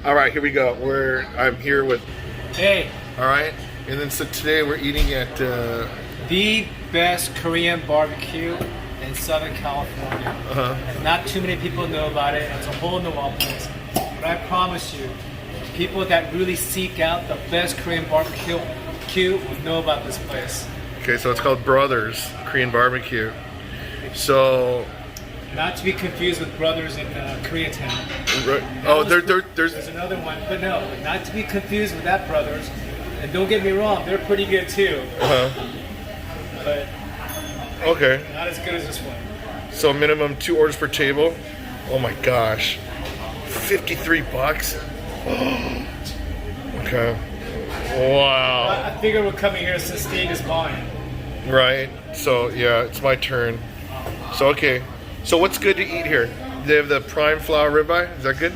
All right, here we go. I'm here with. Hey. All right, and then so today we're eating at the best Korean barbecue in Southern California. And not too many people know about it. It's a hole in the wall place. But I promise you, people that really seek out the best Korean barbecue will know about this place. Okay, so it's called Brothers Korean Barbecue. So. Not to be confused with Brothers in Koreatown. Right. Oh, there's another one, but no, not to be confused with that Brothers. And don't get me wrong, they're pretty good too. But okay, not as good as this one. So minimum 2 orders per table. Oh my gosh, $53. Okay. Wow. I figured we're coming here since Steve is mine. Right. So yeah, it's my turn. So okay. So what's good to eat here? They have the prime flour ribeye. Is that good?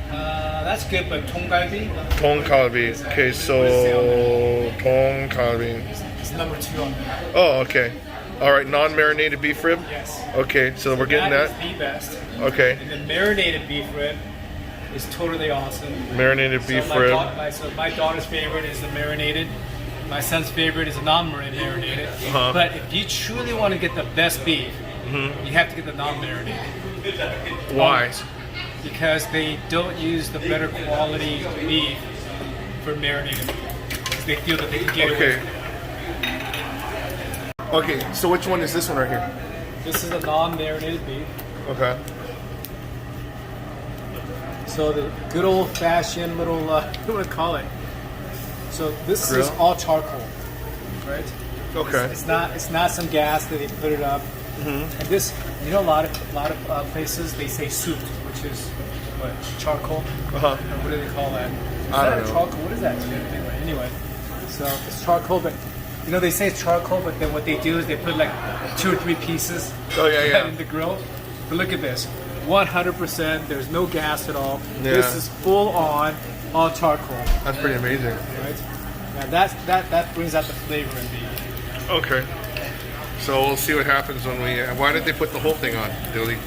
That's good, but tonggalbi? Tonggalbi. Okay, so tonggalbi. It's number 2 on there. Oh, okay. All right, non-marinated beef rib? Yes. Okay, so we're getting that? That is the best. Okay. And the marinated beef rib is totally awesome. Marinated beef rib. So my daughter's favorite is the marinated. My son's favorite is the non-marinated. But if you truly want to get the best beef, you have to get the non-marinated. Why? Because they don't use the better quality beef for marinated. Because they feel that they can get away. Okay, so which one is this one right here? This is a non-marinated beef. Okay. So the good old-fashioned little, what do you want to call it? So this Grill? is all charcoal, right? Okay. It's not some gas that they put it up. And this, you know, a lot of places they say souped, which is what, charcoal. What do they call that? Is I that don't know. charcoal? What is that? Anyway, so it's charcoal, but you know they say it's charcoal, but then what they do is they put like 2 or 3 pieces. In the grill. But look at this, 100%. There's no gas at all. Yeah. This is full on all charcoal. That's pretty amazing. Right. Now that brings out the flavor in beef. Okay. So we'll see what happens when we. Why did they put the whole thing on, Dilly?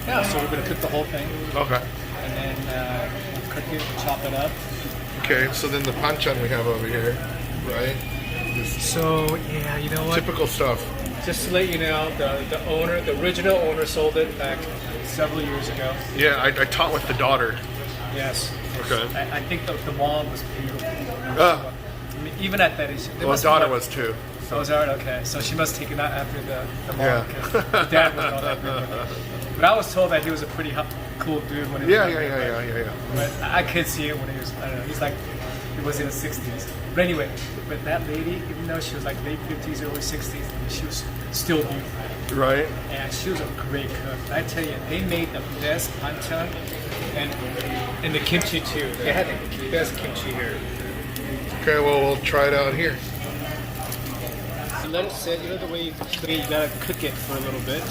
Yeah, so we're gonna cook the whole thing. Okay. And then we'll cook it, chop it up. Okay, so then the panchan we have over here, right? So yeah, you know what? Typical stuff. Just to let you know, the original owner sold it back several years ago. Yeah, I taught with the daughter. Yes. Okay. I think the mom was beautiful. I mean, even at that age. Well, the daughter was too. Oh, was that okay? So she must take it out after the mom. Yeah. Because the dad wasn't all that good. But I was told that he was a pretty cool dude when he was Yeah. But I could see it when he was, I don't know, he was in his 60s. But anyway, but that lady, even though she was like late 50s, early 60s, she was still beautiful. Right. And she was a great cook. I tell you, they made the best panchan and the kimchi too. They had the best kimchi here. Okay, well, we'll try it out here. So let it sit. You know the way you gotta cook it for a little bit,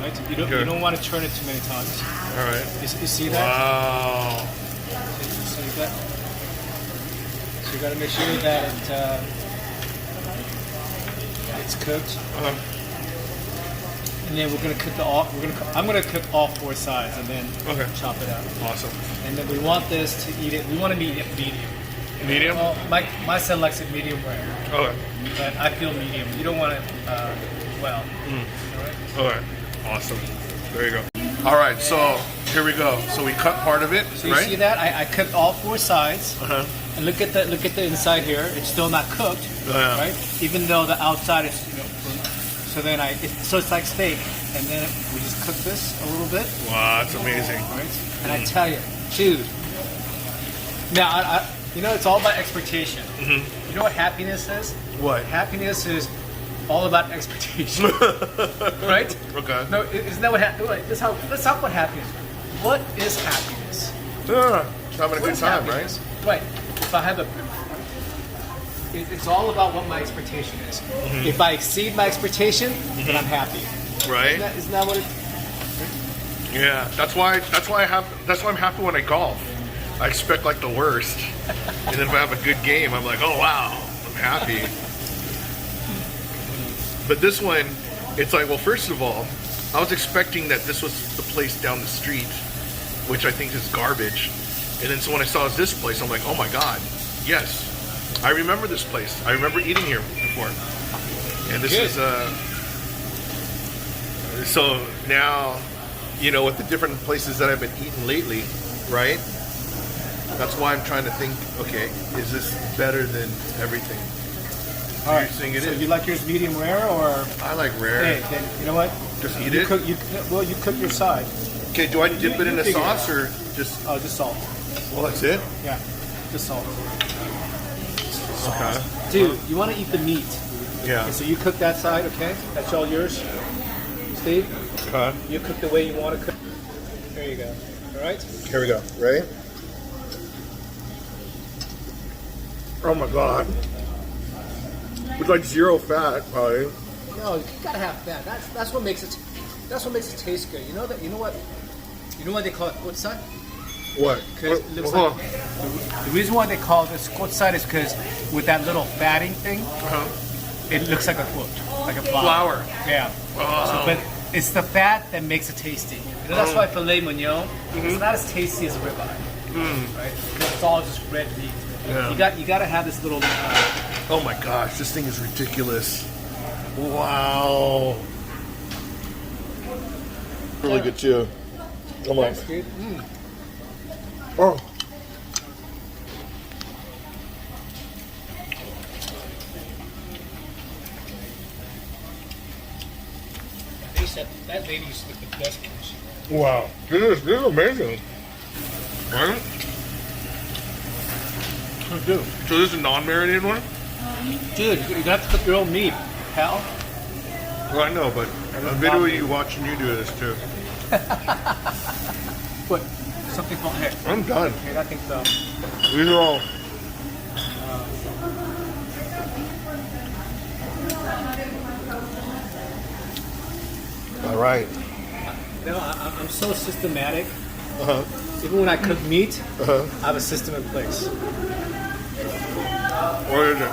right? You don't want to turn it too many times. All right. You see that? Wow. You see that? So you gotta make sure that it's cooked. And then we're gonna cook I'm gonna cook all 4 sides and then chop it up. Awesome. And then we want this to eat it. We want to eat it medium. Medium? Well, my son likes it medium rare. Okay. But I feel medium. You don't want it well. All right. Awesome. There you go. All right. So here we go. So we cut part of it. So you see that I cooked all 4 sides. And look at the inside here. It's still not cooked, right? Even though the outside is, so then so it's like steak, and then we just cook this a little bit. Wow, that's amazing. Right? And I tell you, dude. Now it's all about expectation. You know what happiness is? What? Happiness is all about expectation, right? Okay. No, isn't that what happiness? Let's talk about happiness. What is happiness? Having a good time, right? Right. If I have it's all about what my expectation is. If I exceed my expectation, then I'm happy. Right. Isn't that what it? Yeah. That's why I'm happy when I golf. I expect like the worst, and then if I have a good game, I'm like, oh wow, I'm happy. But this one, it's like, well, first of all, I was expecting that this was the place down the street, which I think is garbage. And then so when I saw this place, I'm like, oh my God, yes. I remember this place. I remember eating here before. And this is, so now, you know, with the different places that I've been eating lately, right? That's why I'm trying to think, okay, is this better than everything? All right. You're saying it So is? you like yours medium rare or? I like rare. Hey, then you know what? Just eat You it? cook, you cook your side. Okay, do I dip it in a figure it sauce out. or just, Oh, just salt. well, that's it? Yeah, just salt. Okay. Dude, you want to eat the meat. Yeah. Okay, so you cook that side, okay? That's all yours. Steve, Okay. you cook the way you want to cook. There you go. All right? Here we go. Ready? Oh my God. It's like 0 fat, probably. No, you gotta have that. That's what makes it. That's what makes it taste good. You know that. You know what? You know why they call it kotsai? What? Because it looks like the reason why they call this kotsai is because with that little fatting thing, it looks like a quote, like a flour. Yeah. So, but it's the fat that makes it tasty. You know, that's why filet mignon it's not as tasty as a ribeye, right? It's all just red meat. Yeah. You got to have this little. Oh my gosh, this thing is ridiculous. Wow. Really good too. Come on. Dude. Oh. They said that lady used to make the best kimchi. Wow. This is amazing. Right? Dude, So this is a non-marinated one? you got to cook your own meat, pal. Well, I know, but a video of you watching you do this too. What? Something called here. I'm done. Here, I think so. These are all. All right. You know, I'm so systematic. Uh-huh. Even when I cook meat, Uh-huh. I have a system in place. What is it?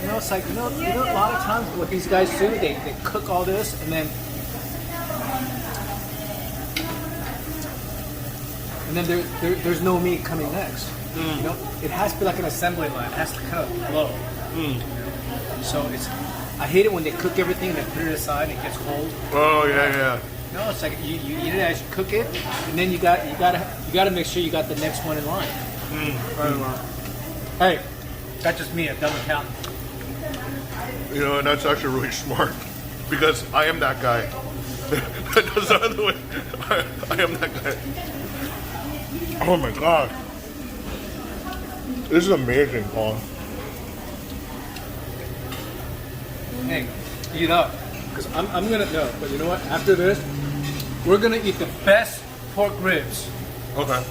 You know, it's like you know, a lot of times what these guys do, they cook all this and then there's no meat coming next. You know, it has to be like an assembly line. It has to kind of flow. So I hate it when they cook everything and they put it aside and it gets cold. Oh yeah. No, it's like you eat it as you cook it, and then you gotta make sure you got the next one in line. Hey, that's just me, a dumb accountant. You know, and that's actually really smart because I am that guy. That's the other way. I am that guy. Oh my God. This is amazing, Paul. Hey, eat up, because I'm gonna no. But you know what? After this, we're gonna eat the best pork ribs. Okay.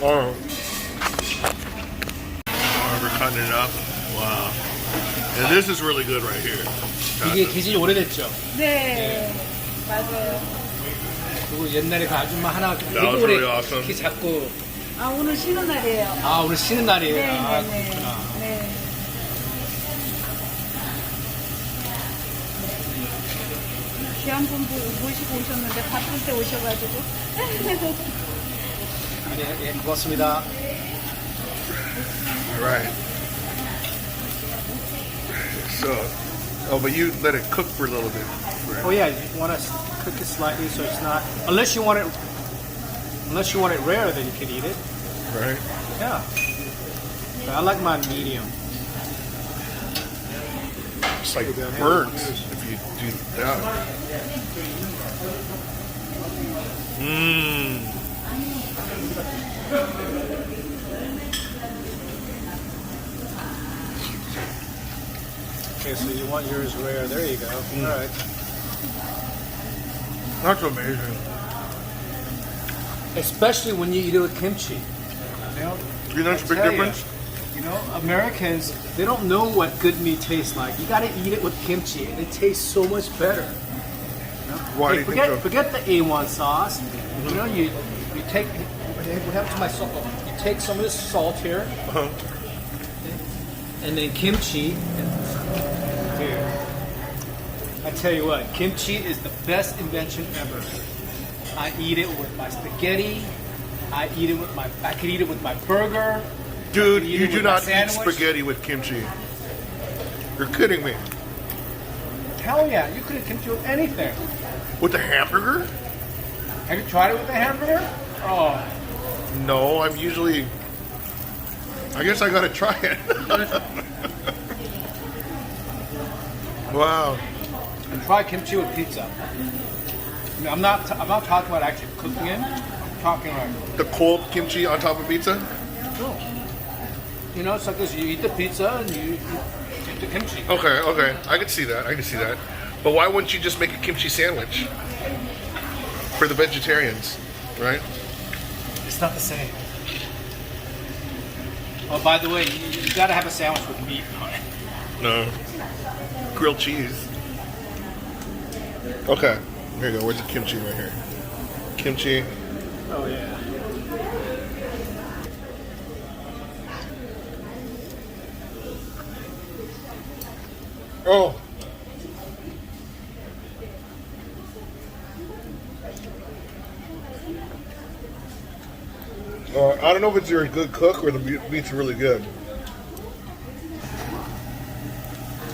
Oh, we're cutting it up. Wow. And this is really good right here. 이게 기질이 오래됐죠. 네, 맞아요. 그리고 옛날에 그 아줌마 하나 되게 That was 오래 really awesome. 이렇게 잡고 아, 오늘 쉬는 날이에요. 아 오늘 쉬는 날이에요. 네, 아 네, 네. 그렇구나. 네. 귀한 분 모시고 오셨는데 바쁠 때 오셔가지고. 아니 예 고맙습니다. All right. So, oh, but you let it cook for a little bit. Right? Oh yeah, you want to cook it slightly so it's not unless you want it rare, then you can eat it. Right. Yeah. But I like my medium. It's like burns if you do that. Mmm. Okay, so you want yours rare. There you go. All right. That's amazing. Especially when you eat it with kimchi. You know, You know, it's a big tell difference. You know, Americans, they don't know what good meat tastes like. You got to eat it with kimchi, and it tastes so much better. Why do Hey, you think so? forget the A1 sauce. You know, you take what happened to my salt. You take some of this salt here, Uh-huh. and then kimchi. Dude, I tell you what, kimchi is the best invention ever. I eat it with my spaghetti, I could eat it with my burger. Dude, eat you it do with my not eat sandwich. spaghetti with kimchi. You're kidding me. Hell yeah, you could have kimchi with anything. With a hamburger? Have you tried it with a hamburger? Oh, No, I'm usually. I guess I gotta try it. Wow. and try kimchi with pizza. I mean, I'm not talking about actually cooking it. I'm talking like, The cold kimchi on top of pizza? you know, it's like this. You eat the pizza and you eat the kimchi. Okay. I can see that. But why wouldn't you just make a kimchi sandwich for the vegetarians, right? It's not the same. Oh, by the way, you gotta have a sandwich with meat on it. No. Grilled cheese. Okay. Here you go. Where's the kimchi right here? Kimchi. Oh yeah. Oh. I don't know if it's you're a good cook or the meat's really good.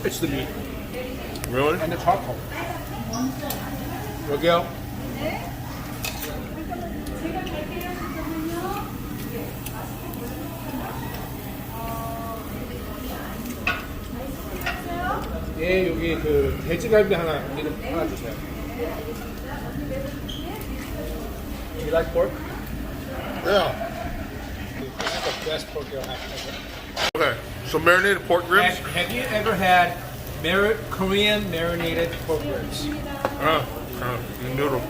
It's the meat Really? and the charcoal. 여기요. 예, 여기 그 돼지갈비 하나 주세요. You like pork? Yeah. That's the best pork you'll have. Okay. So marinated pork ribs? Have you ever had Korean marinated pork ribs? Noodle.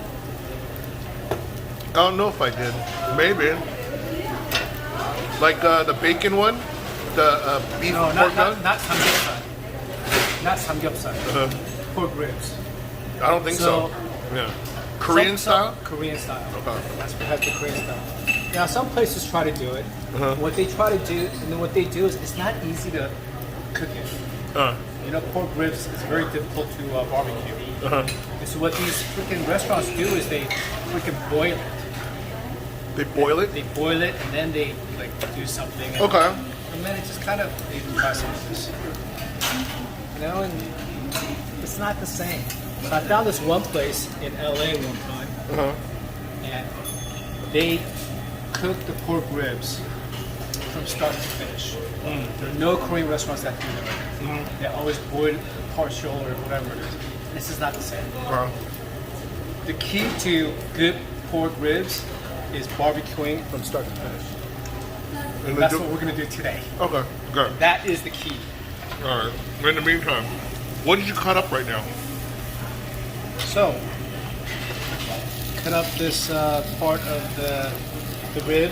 I don't know if I did. Maybe. Like the bacon one? The beef No, pork not samgyeopsal. Not samgyeopsal. Pork ribs. I don't think so. Yeah. Korean style? Korean style. Okay. That's the Korean style. Now, some places try to do it. What they do is it's not easy to cook it. You know, pork ribs is very difficult to barbecue. And so what these freaking restaurants do is they freaking boil it. They boil it? They boil it and then they like do something. And, Okay. And then it just kind of they try some of this. You know, and it's not the same. So I found this one place in LA one time, and they cook the pork ribs from start to finish. There are no Korean restaurants that do that. They always boil it partial or whatever it is. This is not the same. The key to good pork ribs is barbecuing from start to finish. And That's what we're going to do today. Okay, good. That is the key. All right. In the meantime, what did you cut up right now? So, cut up this part of the rib,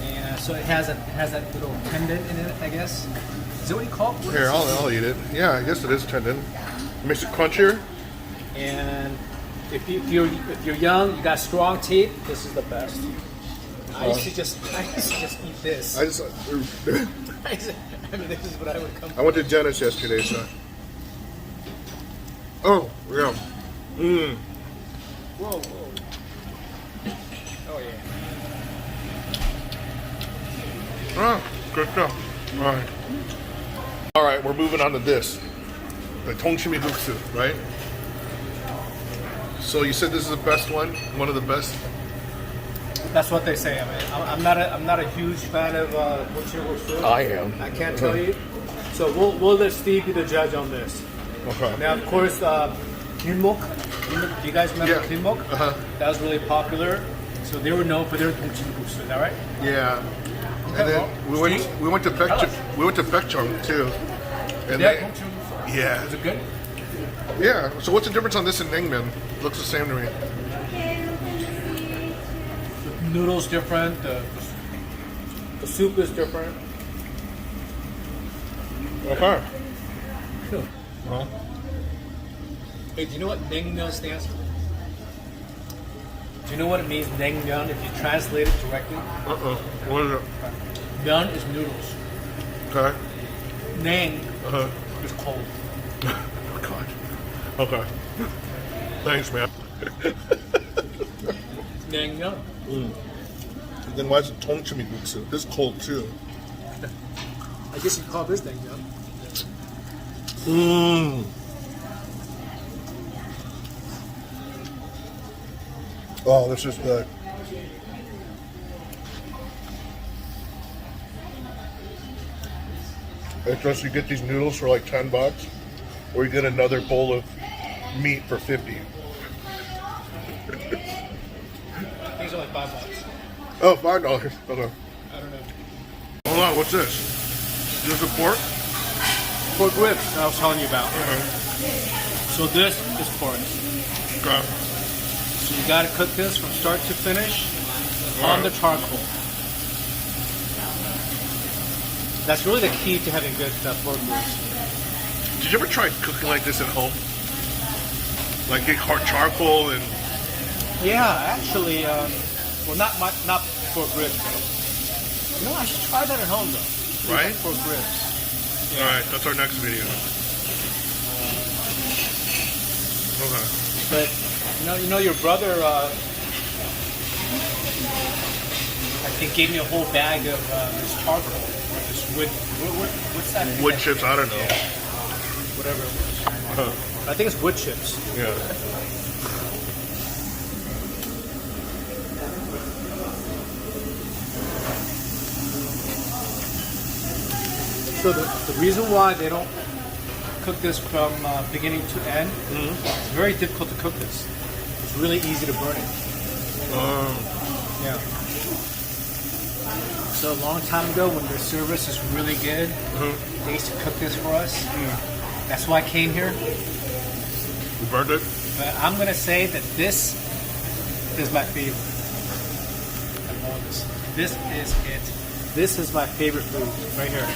and so it has that little tendon in it, I guess. Is that what you call it? What Here, is this? I'll eat it. Yeah, I guess it is tendon. Makes it crunchier. And if you're young, you got strong teeth, this is the best. I used to just eat this. I just. I mean, this is what I would come. I went to dentist yesterday, so. Oh, yeah. Whoa. Oh yeah. Ah, good stuff. All right, we're moving on to this. The Kbbq, right? So you said this is the best one of the best? That's what they say. I mean, I'm not a huge fan of Kbbq. I am. I can't tell you. So we'll let Steve be the judge on this. Okay. Now, of course, Kbbq. Do you guys remember Yeah. Kbbq? That was really popular. So they were known for their Kbbq. Is that right? Yeah. Okay, And then well, we went to Baekjeong too. And Yeah, they, Kbbq. yeah. Is it good? Yeah. So what's the difference on this and Naengmyeon? Looks the same to me. The noodles different. The soup is different. Okay. Cool. Huh? Hey, do you know what naengmyeon stands for? Do you know what it means, naengmyeon, if you translate it directly? What is it? Myeon is noodles. Okay. Naeng is cold. Oh God. Okay. Thanks, man. Naengmyeon. Then why is it Tongchimibutsu? This is cold too. I guess you call this thing, yeah. Oh, this is good. It's just you get these noodles for like $10, or you get another bowl of meat for 50. These are like $5. Oh, $5. Okay. I don't know. Hold on, what's this? Is this a pork? Pork ribs that I was telling you about. So this is pork. Okay. So you gotta cook this from start to finish on the charcoal. That's really the key to having good pork ribs. Did you ever try cooking like this at home? Like get hard charcoal and... Yeah, actually, well, not pork ribs though. You know, I should try that at home though. Right? Pork ribs. Yeah. Alright, that's our next video. Okay. But you know, your brother, I think, gave me a whole bag of this charcoal, or this wood. What's that? Wood chips, I don't know. Yeah. Whatever it was. I think it's wood chips. Yeah. So the reason why they don't cook this from beginning to end, it's very difficult to cook this. It's really easy to burn it. Yeah. So a long time ago, when their service is really good, they used to cook this for us. That's why I came here. You burned it? But I'm gonna say that this is my favorite. I love this. This is it. This is my favorite food right here.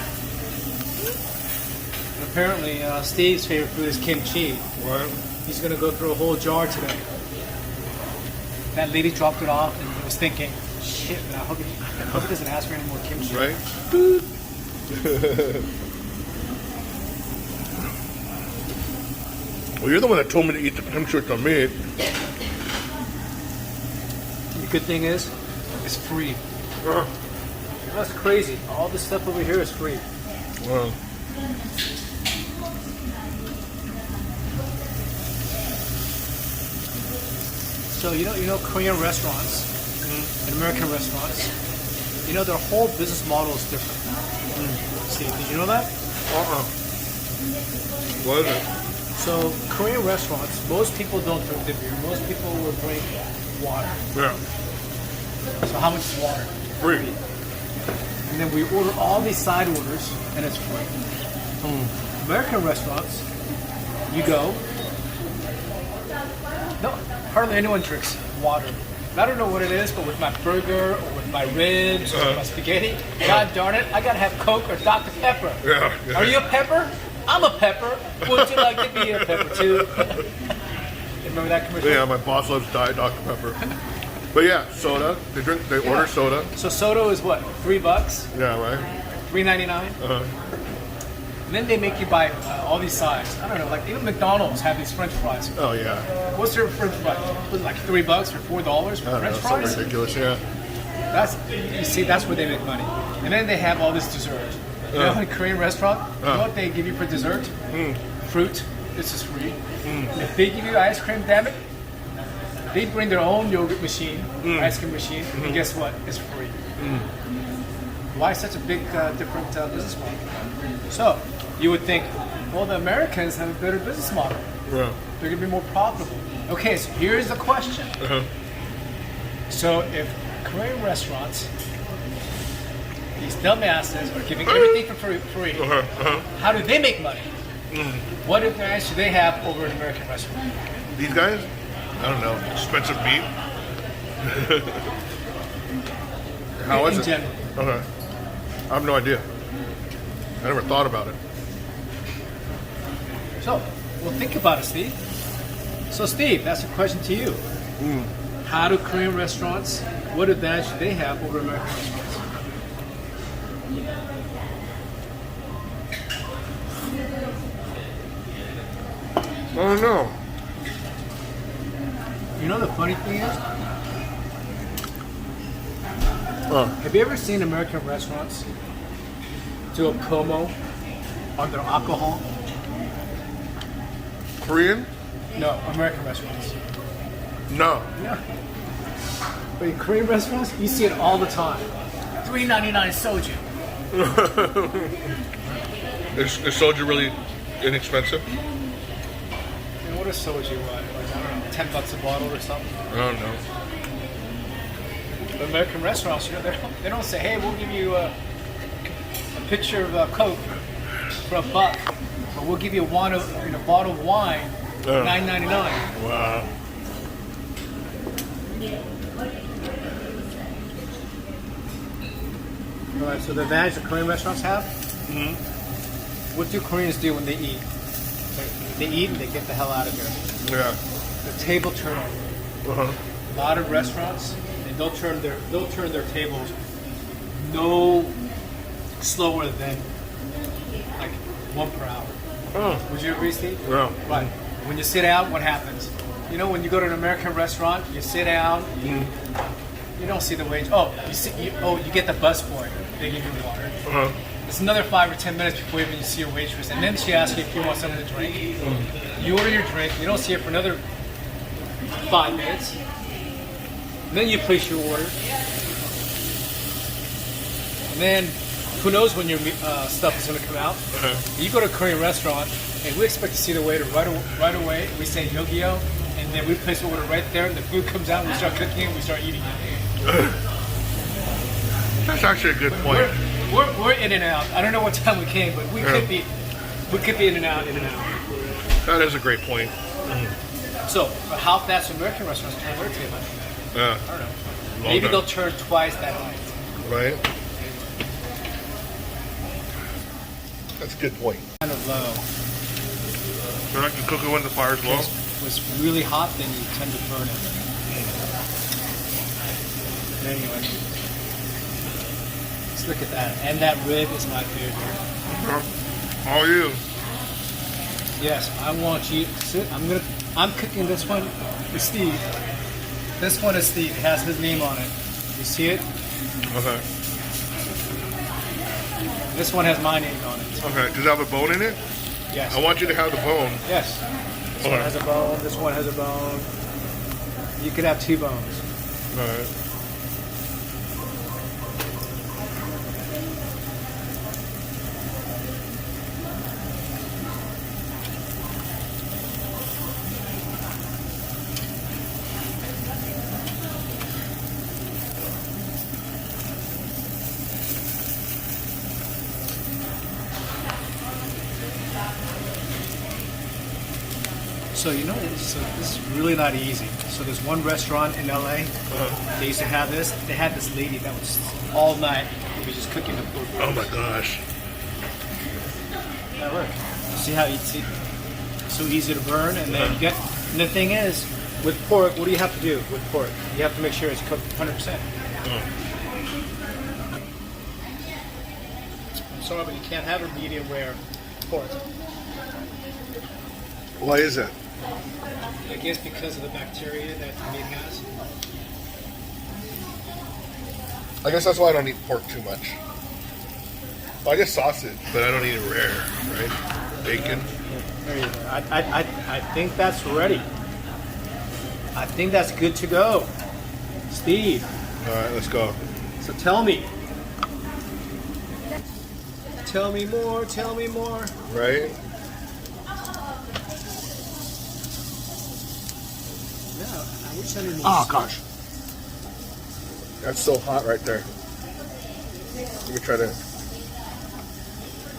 And apparently, Steve's favorite food is kimchi. What? He's gonna go through a whole jar today. That lady dropped it off and he was thinking, shit, man, I hope he doesn't ask for any more kimchi. Right? Well, you're the one that told me to eat the kimchi with the meat. The good thing is, it's free. That's crazy. All this stuff over here is free. Wow. So you know Korean restaurants and American restaurants, their whole business model is different. Steve, did you know that? What is it? So Korean restaurants, most people don't drink the beer. Most people will drink water. Yeah. So how much is water? Free. And then we order all these side orders, and it's free. American restaurants, you go. No, hardly anyone drinks water. I don't know what it is, but with my burger or with my ribs or my spaghetti, God darn it, I gotta have Coke or Dr. Pepper. Yeah. Are you a pepper? I'm a pepper. Would you like to be a pepper too? Remember that commercial? Yeah, my boss loves Diet Dr. Pepper. But yeah, soda. They order soda. So soda is what? $3? Yeah, right? $3.99? And then they make you buy all these sides. I don't know, like even McDonald's have these French fries. Oh yeah. What's their French fries? Was it like $3 or $4 for I don't French know, fries? something ridiculous, yeah. That's where they make money. And then they have all this dessert. You know, in a Korean restaurant, you know what they give you for dessert? Fruit. This is free. If they give you ice cream, damn it, they bring their own yogurt machine, ice cream machine, and guess what? It's free. Why such a big different business model? So you would think, well, the Americans have a better business model. Yeah. They're going to be more profitable. Okay, so here's the question. So if Korean restaurants, these dumbasses are giving everything for free, how do they make money? What advantage do they have over an American restaurant? These guys? I don't know. Expensive meat? How is In it? general. Okay. I have no idea. I never thought about it. So, well, think about it, Steve. So, Steve, that's a question to you. How do Korean restaurants, what advantage do they have over American restaurants? I don't know. You know the funny thing is, Have you ever seen American restaurants do a promo on their alcohol? Korean? No, American restaurants. No. No. But in Korean restaurants, you see it all the time. $3.99 soju. Is soju really inexpensive? And what is soju? Like, I don't know, $10 a bottle or something. I don't know. But American restaurants, you know, they don't say, "Hey, we'll give you a picture of Coke for $1, but we'll give you a bottle of wine, $9.99." Wow. All right. So the advantage that Korean restaurants have. What do Koreans do when they eat? They eat and they get the hell out of here. Yeah. The table turnover. Uh-huh. A lot of restaurants, and they'll turn their tables no slower than like 1 per hour. Oh. Would you agree, Steve? Yeah. Right. When you sit down, what happens? You know, when you go to an American restaurant, you sit down, you don't see the wage. Oh, you get the busboy. They give you water. Uh-huh. It's another 5 or 10 minutes before even you see your waitress, and then she asks you if you want something to drink. You order your drink. You don't see her for another 5 minutes. And then you place your order. And then who knows when your stuff is going to come out. You go to a Korean restaurant, and we expect to see the waiter right away. We say "Yogyo," and then we place the order right there, and the food comes out, and we start cooking it, and we start eating it. That's actually a good point. We're in and out. I don't know what time we came, but we could be in and out, That is a great point. So, how fast American restaurants turn their table? Yeah. I don't know. Well Maybe done. they'll turn twice that high. Right? That's a good point. Kind of low. So I can cook it when the fire's low? If it's really hot, then you tend to burn it. But anyway, let's look at that. And that rib is my favorite. All you. Yes, I want you. I'm cooking this one for Steve. This one is Steve. It has his name on it. You see it? Okay. This one has my name on it. Okay. Does it have a bone in it? Yes. I want you to have the bone. Yes. This one has a bone. This one has a bone. You could have 2 bones. All right. So you know, so this is really not easy. So there's one restaurant in LA. They used to have this. They had this lady that was all night. She was just cooking the food. Oh my gosh. Now look, see how it's so easy to burn, and then you get. And the thing is, with pork, what do you have to do with pork? You have to make sure it's cooked 100%. I'm sorry, but you can't have a medium rare pork. Why is that? I guess because of the bacteria that the meat has. I guess that's why I don't eat pork too much. Well, I guess sausage, but I don't eat it rare, right? Bacon. There you go. I think that's ready. I think that's good to go. Steve, All right, let's go. so tell me. Tell me more, tell me more. Right? Yeah, I wish I didn't. Oh gosh. That's so hot right there. Let me try to.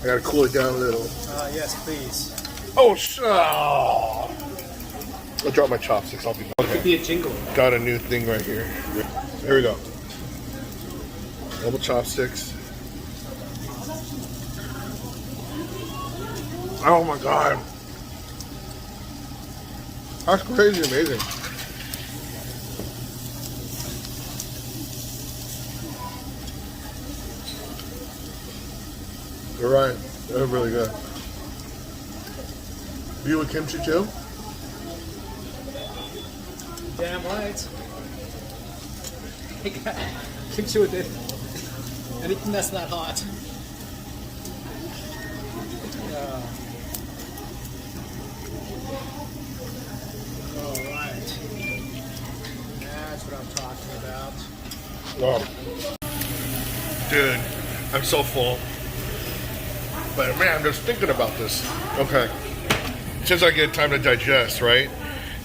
I gotta cool it down a little. Yes, please. Oh, I'll drop my chopsticks. I'll be It could be a jingle. Got a new thing right here. There we go. Double chopsticks. Oh my god. That's crazy amazing. You're right. They're really good. You with kimchi too? Damn right. Kimchi with it. Anything that's not hot. All right. That's what I'm talking about. Wow. Dude, I'm so full. But man, I'm just thinking about this. Okay. Since I get time to digest, right?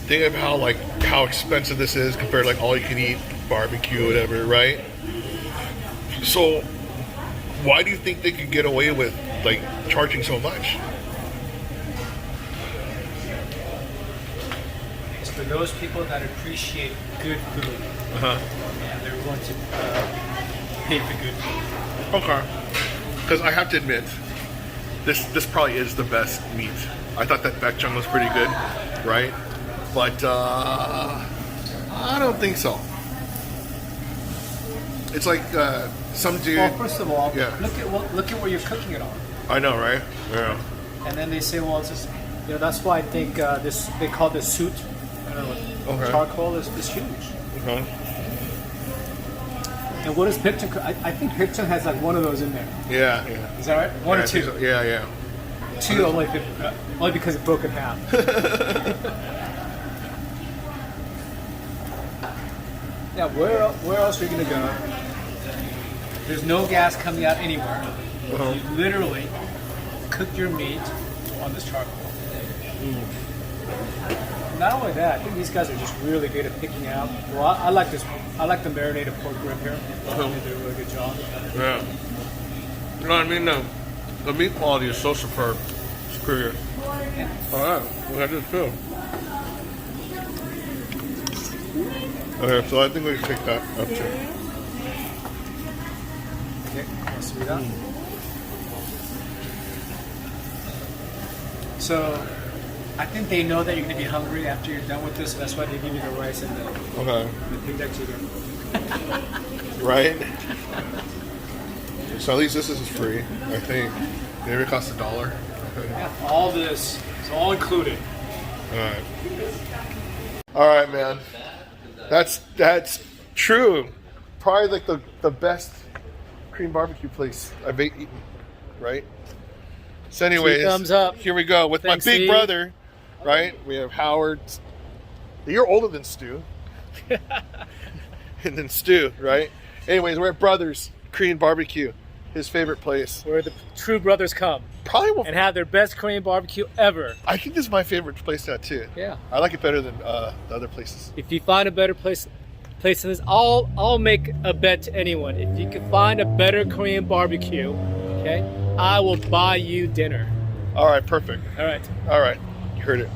Think of how expensive this is compared to like all you can eat barbecue, whatever, right? So why do you think they could get away with like charging so much? It's for those people that appreciate good food. And they're going to pay for good food. Okay. Because I have to admit, this probably is the best meat. I thought that back chung was pretty good, right? But I don't think so. It's like some dude. Well, first of all, Yeah. look at where you're cooking it on. I know, right? Yeah. And then they say, well, it's just, that's why I think they call this soot. I don't know what Okay. charcoal is huge. Okay. And what does Picton cook? I think Picton has like one of those in there. Yeah, yeah. Is that right? One Yeah, or I think two? so. Yeah, yeah. Two only because it broke in half. Yeah, where else are you gonna go? There's no gas coming out anywhere. You literally cook your meat on this charcoal. Not only that, I think these guys are just really good at picking out. Well, I like this. I like the marinated pork rib here. They do a really good job. Yeah. You know what I mean? The meat quality is so superb. It's superior. Alright, we got this too. Okay, so I think we should take that up too. Okay, let's do that. So, I think they know that you're going to be hungry after you're done with this, so that's why they give you the rice and the pig chicken. Right? So at least this is free, I think. Maybe it costs $1. Okay. Yeah, all this is all included. Alright. Alright, man. That's true. Probably like the best Korean barbecue place I've eaten, right? So anyways, thumbs up. Here we go with Thanks, my big Steve. brother, right? We have Howard. You're older than Stu. And then Stu, right? Anyways, we're at Brothers Korean Barbecue, his favorite place. Where the true brothers come Probably will. and have their best Korean barbecue ever. I think this is my favorite place now too. Yeah. I like it better than the other places. If you find a better place than this, I'll make a bet to anyone. If you can find a better Korean barbecue, okay, I will buy you dinner. All right, perfect. All right. All right, you heard it.